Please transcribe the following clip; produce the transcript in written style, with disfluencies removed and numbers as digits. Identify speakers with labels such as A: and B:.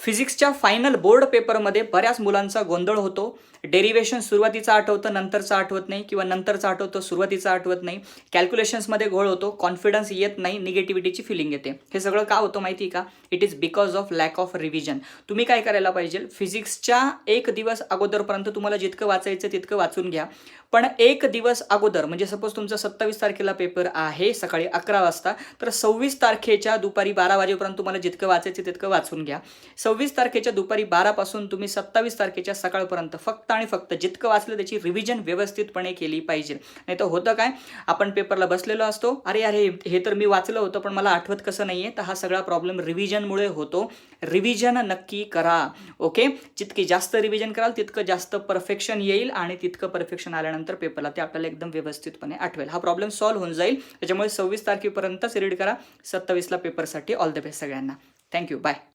A: फिजिक्सच्या final board पेपरमध्ये बऱ्याच मुलांचा गोंधळ होतो. डेरिव्हेशन सुरुवातीचं आठवतं, नंतरचं आठवत नाही, किंवा नंतरचं आठवतं, सुरुवातीचं आठवत नाही. कॅल्क्युलेशन्समध्ये घोळ होतो, कॉन्फिडन्स येत नाही, निगेटिव्हिटीची फिलिंग येते. हे सगळं का होतं माहिती आहे का? It is because of lack of revision. तुम्ही काय करायला पाहिजे, फिजिक्सच्या 1 दिवस अगोदरपर्यंत तुम्हाला जितकं वाचायचं तितकं वाचून घ्या. पण 1 दिवस अगोदर, म्हणजे सपोज तुमचा 27 तारखेला पेपर आहे सकाळी 11 वाजता, तर 26 तारखेच्या दुपारी 12 वाजेपर्यंत तुम्हाला जितकं वाचायचं तितकं वाचून घ्या. 26 तारखेच्या दुपारी 12 पासून तुम्ही 27 तारखेच्या सकाळपर्यंत फक्त आणि फक्त जितकं वाचलं त्याची रिव्हिजन व्यवस्थितपणे केली पाहिजे. नाही तर होतं काय, आपण पेपरला बसलेलो असतो, अरे अरे हे तर मी वाचलं होतं पण मला आठवत कसं नाहीये. तर हा सगळा प्रॉब्लेम रिव्हिजनमुळे होतो. रिव्हिजन नक्की करा. ओके, जितकी जास्त रिव्हिजन कराल तितकं जास्त परफेक्शन येईल, आणि तितकं परफेक्शन आल्यानंतर पेपरला ते आपल्याला एकदम व्यवस्थितपणे आठवेल. हा प्रॉब्लेम सॉल्व्ह होऊन जाईल. त्याच्यामुळे 26 तारखेपर्यंतच रीड करा. 27ला पेपरसाठी ऑल द बेस्ट सगळ्यांना. Thank you, bye.